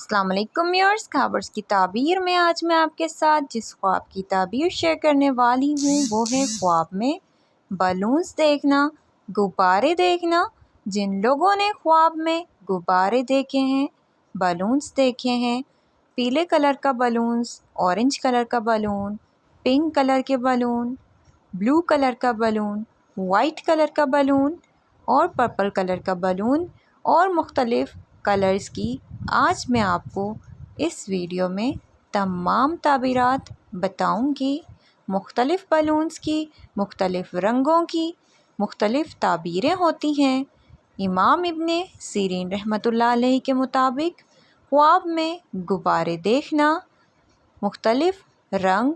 السلام علیکم ویورز، خابرز کی تعبیر میں آج میں آپ کے ساتھ جس خواب کی تعبیر شیئر کرنے والی ہوں وہ ہے خواب میں بلونز دیکھنا، غبارے دیکھنا۔ جن لوگوں نے خواب میں غبارے دیکھے ہیں، بلونز دیکھے ہیں، پیلے کلر کا بلونز، اورنج کلر کا بلون، پنک کلر کے بلون، بلو کلر کا بلون، وائٹ کلر کا بلون اور پرپل کلر کا بلون اور مختلف کلرز کی آج میں آپ کو اس ویڈیو میں تمام تعبیرات بتاؤں گی۔ مختلف بلونز کی، مختلف رنگوں کی مختلف تعبیریں ہوتی ہیں۔ امام ابن سیرین رحمۃ اللہ علیہ کے مطابق خواب میں غبارے دیکھنا مختلف رنگ،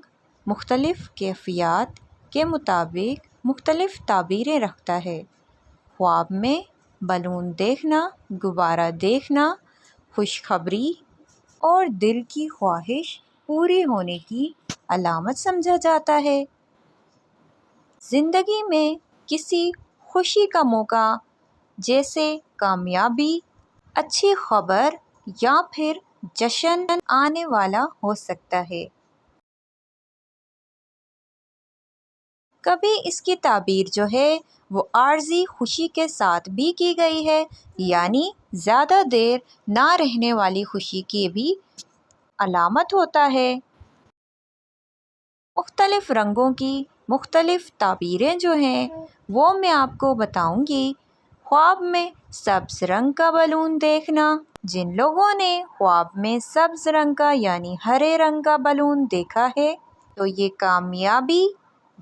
مختلف کیفیات کے مطابق مختلف تعبیریں رکھتا ہے۔ خواب میں بلون دیکھنا، غبارہ دیکھنا خوشخبری اور دل کی خواہش پوری ہونے کی علامت سمجھا جاتا ہے۔ زندگی میں کسی خوشی کا موقع جیسے کامیابی، اچھی خبر یا پھر جشن آنے والا ہو سکتا ہے۔ کبھی اس کی تعبیر جو ہے وہ عارضی خوشی کے ساتھ بھی کی گئی ہے، یعنی زیادہ دیر نہ رہنے والی خوشی کی بھی علامت ہوتا ہے۔ مختلف رنگوں کی مختلف تعبیریں جو ہیں وہ میں آپ کو بتاؤں گی۔ خواب میں سبز رنگ کا بلون دیکھنا۔ جن لوگوں نے خواب میں سبز رنگ کا یعنی ہرے رنگ کا بلون دیکھا ہے تو یہ کامیابی،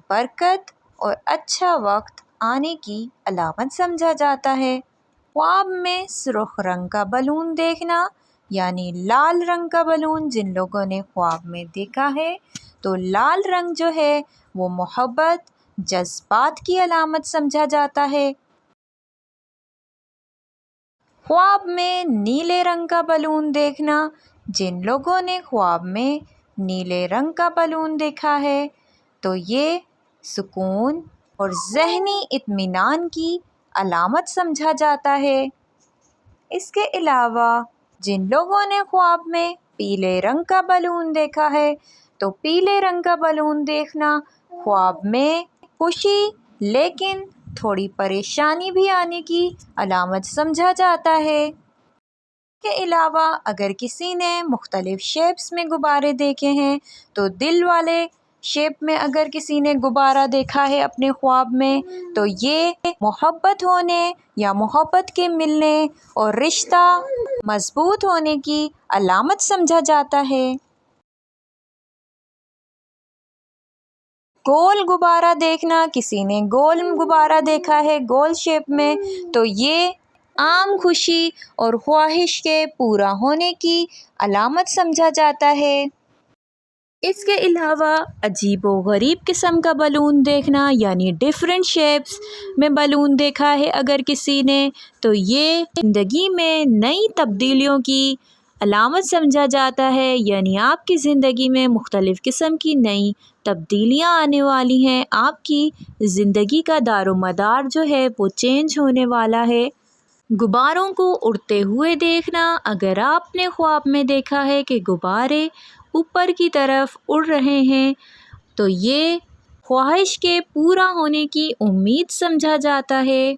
برکت اور اچھا وقت آنے کی علامت سمجھا جاتا ہے۔ خواب میں سرخ رنگ کا بلون دیکھنا یعنی لال رنگ کا بلون جن لوگوں نے خواب میں دیکھا ہے تو لال رنگ جو ہے وہ محبت، جذبات کی علامت سمجھا جاتا ہے۔ خواب میں نیلے رنگ کا بلون دیکھنا۔ جن لوگوں نے خواب میں نیلے رنگ کا بلون دیکھا ہے تو یہ سکون اور ذہنی اطمینان کی علامت سمجھا جاتا ہے۔ اس کے علاوہ جن لوگوں نے خواب میں پیلے رنگ کا بلون دیکھا ہے تو پیلے رنگ کا بلون دیکھنا خواب میں خوشی لیکن تھوڑی پریشانی بھی آنے کی علامت سمجھا جاتا ہے۔ اس کے علاوہ اگر کسی نے مختلف شیپس میں غبارے دیکھے ہیں تو دل والے شیپ میں اگر کسی نے غبارہ دیکھا ہے اپنے خواب میں تو یہ محبت ہونے یا محبت کے ملنے اور رشتہ مضبوط ہونے کی علامت سمجھا جاتا ہے۔ گول غبارہ دیکھنا، کسی نے گول غبارہ دیکھا ہے گول شیپ میں تو یہ عام خوشی اور خواہش کے پورا ہونے کی علامت سمجھا جاتا ہے۔ اس کے علاوہ عجیب و غریب قسم کا بلون دیکھنا یعنی ڈیفرنٹ شیپس میں بلون دیکھا ہے اگر کسی نے تو یہ زندگی میں نئی تبدیلیوں کی علامت سمجھا جاتا ہے، یعنی آپ کی زندگی میں مختلف قسم کی نئی تبدیلیاں آنے والی ہیں، آپ کی زندگی کا دار و مدار جو ہے وہ چینج ہونے والا ہے۔ غباروں کو اڑتے ہوئے دیکھنا، اگر آپ نے خواب میں دیکھا ہے کہ غبارے اوپر کی طرف اڑ رہے ہیں تو یہ خواہش کے پورا ہونے کی امید سمجھا جاتا ہے۔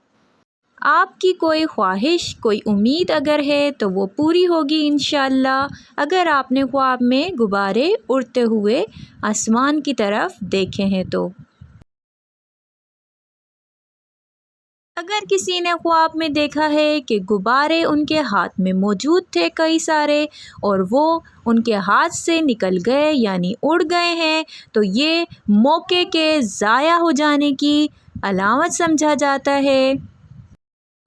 آپ کی کوئی خواہش، کوئی امید اگر ہے تو وہ پوری ہوگی انشاءاللہ اگر آپ نے خواب میں غبارے اڑتے ہوئے آسمان کی طرف دیکھے ہیں تو۔ اگر کسی نے خواب میں دیکھا ہے کہ غبارے ان کے ہاتھ میں موجود تھے کئی سارے اور وہ ان کے ہاتھ سے نکل گئے یعنی اڑ گئے ہیں تو یہ موقع کے ضائع ہو جانے کی علامت سمجھا جاتا ہے،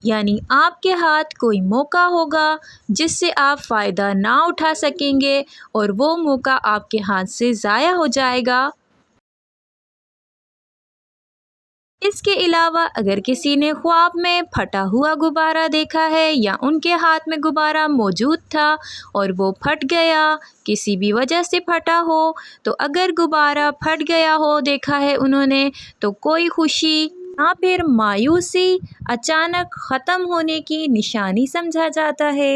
یعنی آپ کے ہاتھ کوئی موقع ہوگا جس سے آپ فائدہ نہ اٹھا سکیں گے اور وہ موقع آپ کے ہاتھ سے ضائع ہو جائے گا۔ اس کے علاوہ اگر کسی نے خواب میں پھٹا ہوا غبارہ دیکھا ہے یا ان کے ہاتھ میں غبارہ موجود تھا اور وہ پھٹ گیا، کسی بھی وجہ سے پھٹا ہو تو اگر غبارہ پھٹ گیا ہو دیکھا ہے انہوں نے تو کوئی خوشی یا پھر مایوسی اچانک ختم ہونے کی نشانی سمجھا جاتا ہے۔